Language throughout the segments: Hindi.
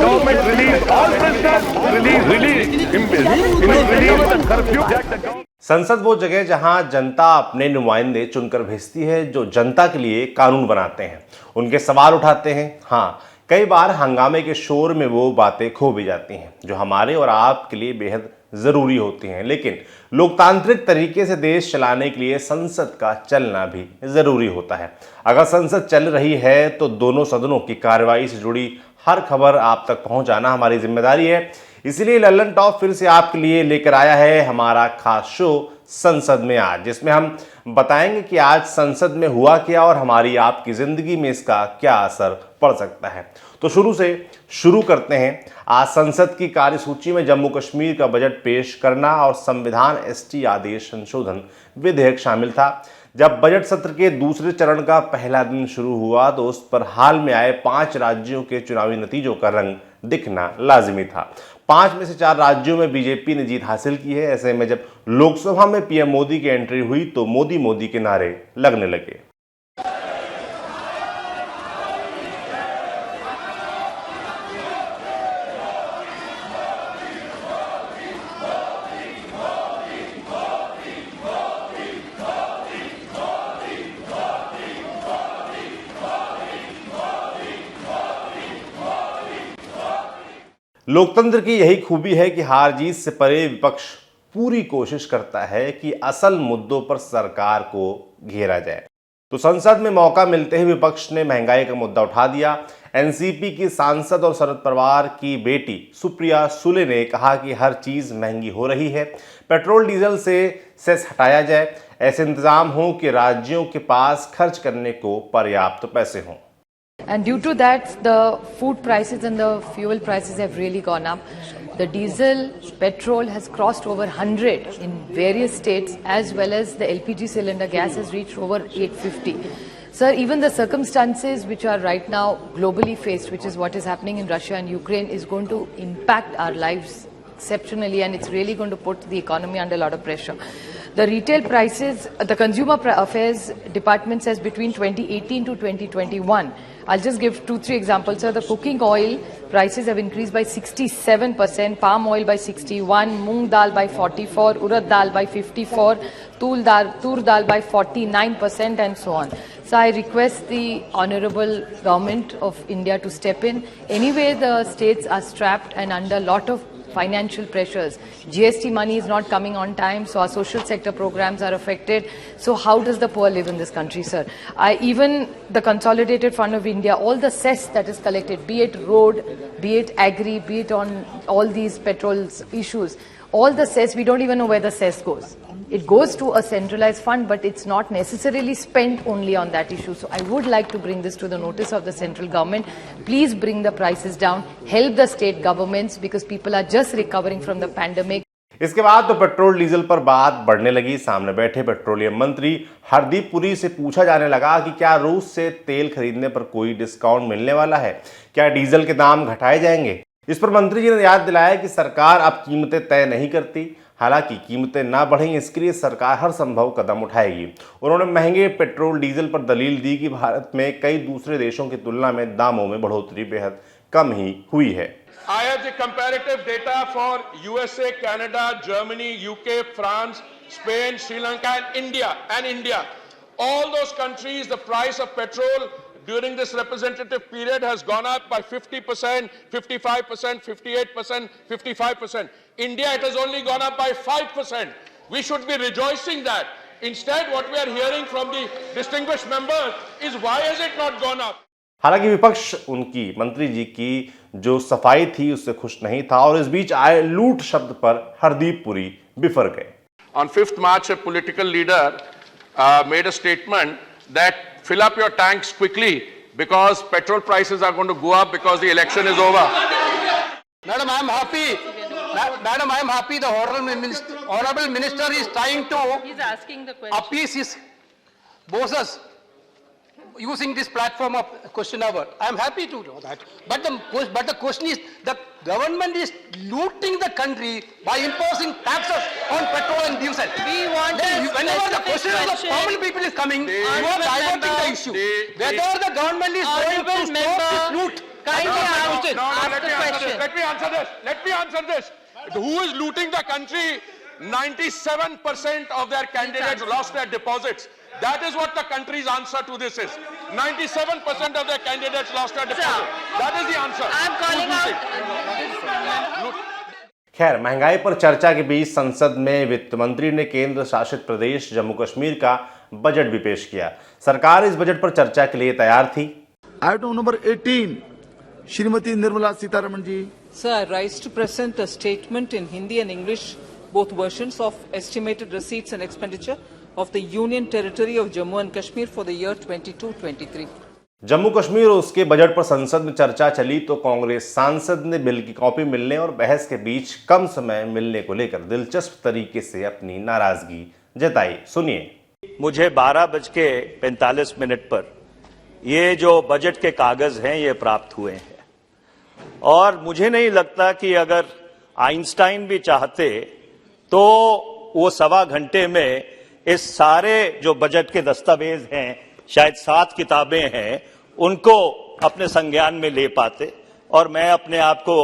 government release all prisoners, release the curfew. संसद वो जगह जहां जनता अपने नुमाइंदे चुनकर भेजती है, जो जनता के लिए कानून बनाते हैं, उनके सवाल उठाते हैं। हाँ, कई बार हंगामे के शोर में वो बातें खो भी जाती हैं जो हमारे और आपके लिए बेहद ज़रूरी होती हैं। लेकिन लोकतांत्रिक तरीके से देश चलाने के लिए संसद का चलना भी ज़रूरी होता है। अगर संसद चल रही है तो दोनों सदनों की कार्रवाई से जुड़ी हर खबर आप तक पहुंचाना हमारी जिम्मेदारी है। इसीलिए लल्लन टॉप फिर से आपके लिए लेकर आया है हमारा खास शो संसद में आज, जिसमें हम बताएंगे कि आज संसद में हुआ क्या और हमारी आपकी ज़िंदगी में इसका क्या असर पड़ सकता है। तो शुरू करते हैं। आज संसद की कार्यसूची में जम्मू कश्मीर का बजट पेश करना और संविधान एसटी आदेश संशोधन विधेयक शामिल था। जब बजट सत्र के दूसरे चरण का पहला दिन शुरू हुआ तो उस पर हाल में आए 5 राज्यों के चुनावी नतीजों का रंग दिखना लाजिमी था। 5 में से 4 राज्यों में बीजेपी ने जीत हासिल की है। ऐसे में जब लोकसभा में पीएम मोदी की एंट्री हुई तो मोदी मोदी के नारे लगने लगे। लोकतंत्र की यही खूबी है कि हार जीत से परे विपक्ष पूरी कोशिश करता है कि असल मुद्दों पर सरकार को घेरा जाए। तो संसद में मौका मिलते ही विपक्ष ने महंगाई का मुद्दा उठा दिया। एनसीपी की सांसद और शरद पवार की बेटी सुप्रिया सुले ने कहा कि हर चीज महंगी हो रही है, पेट्रोल डीजल से सेस हटाया जाए, ऐसे इंतजाम हो कि राज्यों के पास खर्च करने को पर्याप्त पैसे हों। And due to that, the food prices and the fuel prices have really gone up. The diesel, petrol has crossed over 100 in various states, as well as the LPG cylinder gas has reached over 850. Sir, even the circumstances which are right now globally faced, which is what is happening in Russia and Ukraine, is going to impact our lives exceptionally, and it's really going to put the economy under a lot of pressure. The retail prices, the Consumer Affairs Department says between 2018 to 2021, I'll just give 2-3 examples. Sir, the cooking oil prices have increased by 67%, palm oil by 61%, moong dal by 44%, urad dal by 54%, tur dal by 49%, and so on. So I request the Honourable Government of India to step in. Anyway, the states are strapped and under a lot of financial pressures. GST money is not coming on time, so our social sector programs are affected. So how does the poor live in this country, sir? Even the Consolidated Fund of India, all the cess that is collected, be it road, be it agri, be it on all these petrol issues, all the cess, we don't even know where the cess goes. It goes to a centralized fund, but it's not necessarily spent only on that issue. So I would like to bring this to the notice of the central government. Please bring the prices down, help the state governments, because people are just recovering from the pandemic. इसके बाद तो पेट्रोल डीजल पर बात बढ़ने लगी। सामने बैठे पेट्रोलियम मंत्री हरदीप पुरी से पूछा जाने लगा कि क्या रूस से तेल खरीदने पर कोई डिस्काउंट मिलने वाला है, क्या डीजल के दाम घटाए जाएंगे। इस पर मंत्री जी ने याद दिलाया कि सरकार अब कीमतें तय नहीं करती, हालांकि कीमतें ना बढ़ें इसके लिए सरकार हर संभव कदम उठाएगी। उन्होंने महंगे पेट्रोल डीजल पर दलील दी कि भारत में कई दूसरे देशों की तुलना में दामों में बढ़ोतरी बेहद कम ही हुई है। I have the comparative data for USA, Canada, Germany, UK, France, Spain, Sri Lanka and India. All those countries, the price of petrol during this representative period has gone up by 50%, 55%, 58%, 55%. India, it has only gone up by 5%. We should be rejoicing that. Instead, what we are hearing from the distinguished members is why has it not gone up? हालांकि विपक्ष उनकी मंत्री जी की जो सफाई थी उससे खुश नहीं था और इस बीच आए लूट शब्द पर हरदीप पुरी बिफर गए। On 5th March, a political leader made a statement that fill up your tanks quickly because petrol prices are going to go up because the election is over. Madam, I am happy. Madam, I am happy. The honorable minister is trying to appease his bosses using this platform of question hour. I am happy to do that. But the question is, the government is looting the country by imposing taxes on petrol and diesel. Whenever the question of the common people is coming, you are diverting the issue. Whether the government is going to stop this loot Kindly ask let the me answer this. question. Let me answer this. Let me answer this. Who is looting the country? 97% of their candidates lost their deposits. That is what the country's answer to this is. 97% of their candidates lost their deposits. That is the answer. I'm calling Who's looting? खैर, महंगाई पर चर्चा के बीच संसद में वित्त मंत्री ने केंद्र शासित प्रदेश जम्मू कश्मीर का बजट भी पेश किया। सरकार इस बजट पर चर्चा के लिए तैयार थी। Item number 18, Shrimati Nirmala Sitharaman ji. Sir, I rise to present a statement in Hindi and English, both versions, of estimated receipts and expenditure of the Union Territory of Jammu and Kashmir for the year 22-23. Jammu Kashmir और उसके बजट पर संसद में चर्चा चली तो कांग्रेस सांसद ने बिल की कॉपी मिलने और बहस के बीच कम समय मिलने को लेकर दिलचस्प तरीके से अपनी नाराजगी जताई। सुनिए। मुझे 12:45 पर ये जो बजट के कागज हैं ये प्राप्त हुए हैं और मुझे नहीं लगता कि अगर आइंस्टाइन भी चाहते तो वो 1.25 घंटे में इस सारे जो बजट के दस्तावेज हैं, शायद 7 किताबें हैं, उनको अपने संज्ञान में ले पाते। और मैं अपने आप को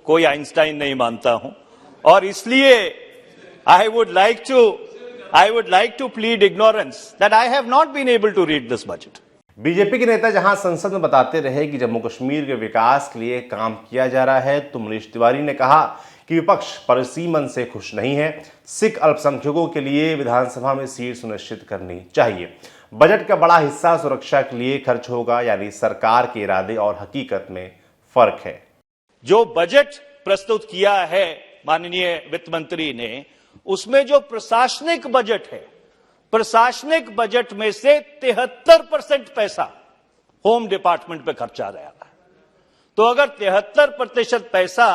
कोई आइंस्टाइन नहीं मानता हूं और इसलिए I would like to plead ignorance that I have not been able to read this budget. BJP के नेता जहां संसद में बताते रहे कि जम्मू कश्मीर के विकास के लिए काम किया जा रहा है, तो मनीष तिवारी ने कहा कि विपक्ष परिसीमन से खुश नहीं है। सिख अल्पसंख्यकों के लिए विधानसभा में सीट सुनिश्चित करनी चाहिए। बजट का बड़ा हिस्सा सुरक्षा के लिए खर्च होगा, यानी सरकार के इरादे और हकीकत में फर्क है। जो बजट प्रस्तुत किया है माननीय वित्त मंत्री ने, उसमें जो प्रशासनिक बजट है, प्रशासनिक बजट में से 73% पैसा होम डिपार्टमेंट पे खर्चा रहा है। तो अगर 73% पैसा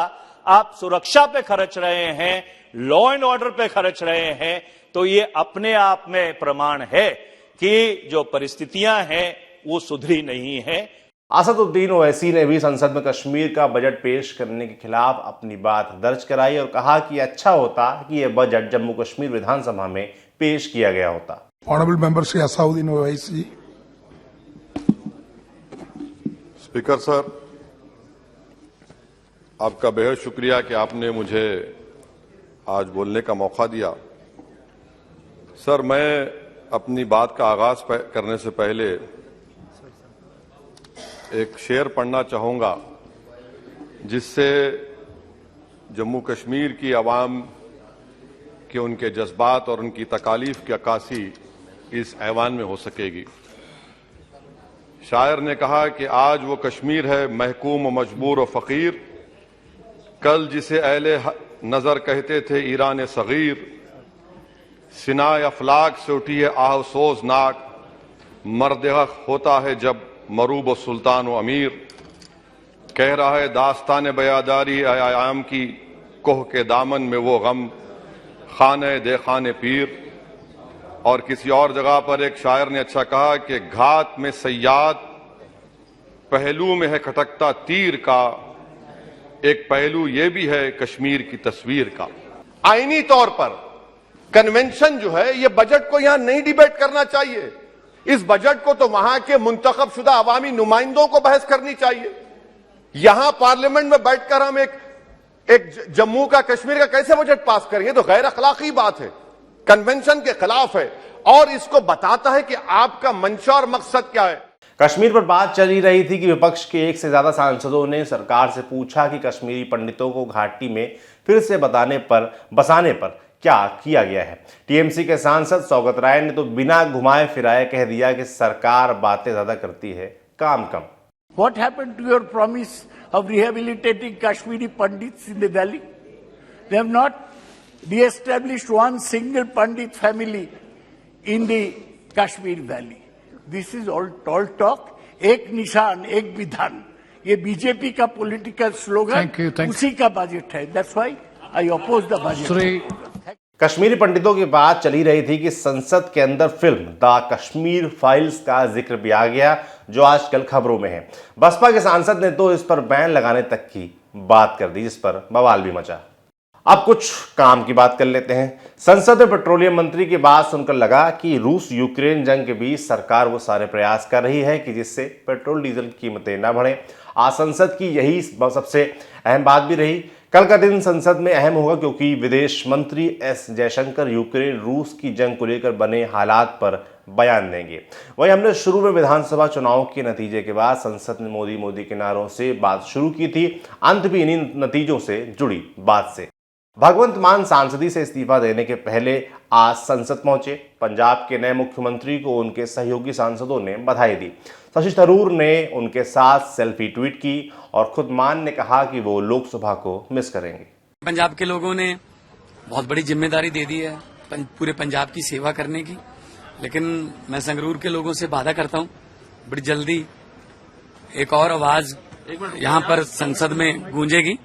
आप सुरक्षा पे खर्च रहे हैं, लॉ एंड ऑर्डर पे खर्च रहे हैं, तो ये अपने आप में प्रमाण है कि जो परिस्थितियां हैं वो सुधरी नहीं है। असदुद्दीन ओवैसी ने भी संसद में कश्मीर का बजट पेश करने के खिलाफ अपनी बात दर्ज कराई और कहा कि अच्छा होता कि यह बजट जम्मू कश्मीर विधानसभा में पेश किया गया होता। Honourable member Shri Asaduddin Owaisi. Speaker sir, आपका बेहद शुक्रिया कि आपने मुझे आज बोलने का मौका दिया। सर, मैं अपनी बात का आगाज करने से पहले एक शेर पढ़ना चाहूंगा जिससे जम्मू कश्मीर की आवाम के उनके जज्बात और उनकी तकालीफ की अक्कासी इस ऐवान में हो सकेगी। शायर ने कहा कि आज वो कश्मीर है महकूम मजबूर और फकीर, कल जिसे अहले नजर कहते थे ईरान सगीर, सिनाए अफलाक से उठी है आहसोजनाक, मर्द हक होता है जब मरूब व सुल्तान व अमीर, कह रहा है दास्तान बयादारी आयाम की कोह के दामन में वो गम खाने दे खाने पीर। और किसी और जगह पर एक शायर ने अच्छा कहा कि घात में सयाद पहलू में है खटकता तीर का, एक पहलू ये भी है कश्मीर की तस्वीर का। आईनी तौर पर कन्वेंशन जो है ये बजट को यहां नहीं डिबेट करना चाहिए। इस बजट को तो वहां के मुंतखब शुदा अवामी नुमाइंदों को बहस करनी चाहिए। यहां पार्लियामेंट में बैठकर हम एक जम्मू का कश्मीर का कैसे बजट पास करेंगे? तो गैर अखलाकी बात है, कन्वेंशन के खिलाफ है और इसको बताता है कि आपका मंशा और मकसद क्या है। कश्मीर पर बात चल ही रही थी कि विपक्ष के एक से ज्यादा सांसदों ने सरकार से पूछा कि कश्मीरी पंडितों को घाटी में फिर से बसाने पर क्या किया गया है। टीएमसी के सांसद सौगत राय ने तो बिना घुमाए फिराए कह दिया कि सरकार बातें ज्यादा करती है, काम कम। What happened to your promise of rehabilitating Kashmiri Pandits in the valley? They have not re-established one single Pandit family in the Kashmir valley. This is all talk. एक निशान एक विधान, ये बीजेपी का पॉलिटिकल स्लोगन, उसी का बजट है। That's why I oppose the budget. Kashmiri पंडितों की बात चली रही थी कि संसद के अंदर फिल्म द कश्मीर फाइल्स का जिक्र भी आ गया, जो आजकल खबरों में है। बसपा के सांसद ने तो इस पर बैन लगाने तक की बात कर दी, जिस पर बवाल भी मचा। अब कुछ काम की बात कर लेते हैं। संसद में पेट्रोलियम मंत्री की बात सुनकर लगा कि रूस यूक्रेन जंग के बीच सरकार वो सारे प्रयास कर रही है कि जिससे पेट्रोल डीजल की कीमतें न बढ़ें। आज संसद की यही सबसे अहम बात भी रही। कल का दिन संसद में अहम होगा क्योंकि विदेश मंत्री एस जयशंकर यूक्रेन रूस की जंग को लेकर बने हालात पर बयान देंगे। वहीं हमने शुरू में विधानसभा चुनाव के नतीजे के बाद संसद में मोदी मोदी के नारों से बात शुरू की थी, अंत भी इन्हीं नतीजों से जुड़ी बात से। भगवंत मान सांसदी से इस्तीफा देने के पहले आज संसद पहुंचे। पंजाब के नए मुख्यमंत्री को उनके सहयोगी सांसदों ने बधाई दी। शशि थरूर ने उनके साथ सेल्फी ट्वीट की और खुद मान ने कहा कि वो लोकसभा को मिस करेंगे। पंजाब के लोगों ने बहुत बड़ी जिम्मेदारी दे दी है पूरे पंजाब की सेवा करने की, लेकिन मैं संगरूर के लोगों से वादा करता हूं बड़ी जल्दी एक और आवाज यहां पर संसद में गूंजेगी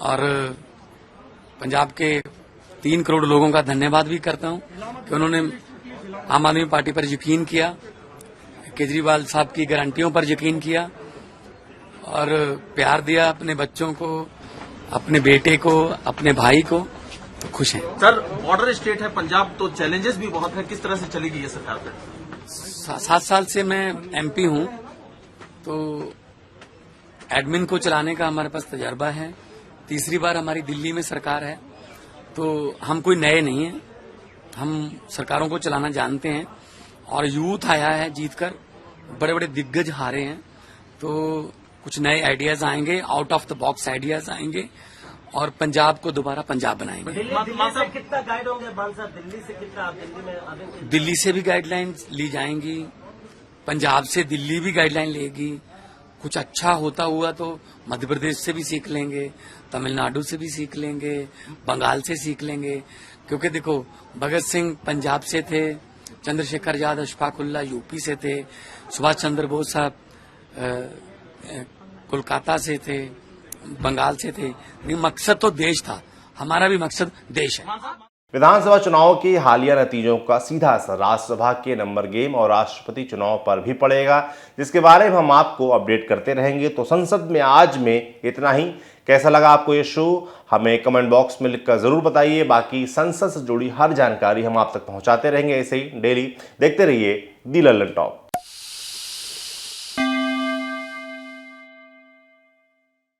और पंजाब के 3 करोड़ लोगों का धन्यवाद भी करता हूं कि उन्होंने आम आदमी पार्टी पर यकीन किया, केजरीवाल साहब की गारंटियों पर यकीन किया और प्यार दिया अपने बच्चों को, अपने बेटे को, अपने भाई को। तो खुश हैं। सर, बॉर्डर स्टेट है पंजाब, तो चैलेंजेस भी बहुत है, किस तरह से चलेगी ये सरकार पे? 7 साल से मैं एमपी हूं, तो एडमिन को चलाने का हमारे पास तजर्बा है। तीसरी बार हमारी दिल्ली में सरकार है, तो हम कोई नए नहीं हैं, हम सरकारों को चलाना जानते हैं और यूथ आया है जीतकर, बड़े बड़े दिग्गज हारे हैं, तो कुछ नए आइडियाज आएंगे, out of the box ideas आएंगे और पंजाब को दोबारा पंजाब बनाएंगे। दिल्ली से कितना गाइड होंगे मान साहब? दिल्ली से कितना आप दिल्ली में आएंगे? दिल्ली से भी गाइडलाइंस ली जाएंगी, पंजाब से दिल्ली भी गाइडलाइन लेगी। कुछ अच्छा होता हुआ तो मध्य प्रदेश से भी सीख लेंगे, तमिलनाडु से भी सीख लेंगे, बंगाल से सीख लेंगे, क्योंकि देखो भगत सिंह पंजाब से थे, चंद्रशेखर आजाद अशफाकुल्ला यूपी से थे, सुभाष चंद्र बोस साहब कोलकाता से थे, बंगाल से थे। नहीं, मकसद तो देश था, हमारा भी मकसद देश है। विधानसभा चुनाव के हालिया नतीजों का सीधा असर राज्यसभा के नंबर गेम और राष्ट्रपति चुनाव पर भी पड़ेगा, जिसके बारे में हम आपको अपडेट करते रहेंगे। तो संसद में आज में इतना ही। कैसा लगा आपको ये शो, हमें कमेंट बॉक्स में लिखकर जरूर बताइए। बाकी संसद से जुड़ी हर जानकारी हम आप तक पहुंचाते रहेंगे ऐसे ही डेली। देखते रहिए दी लल्लन टॉप।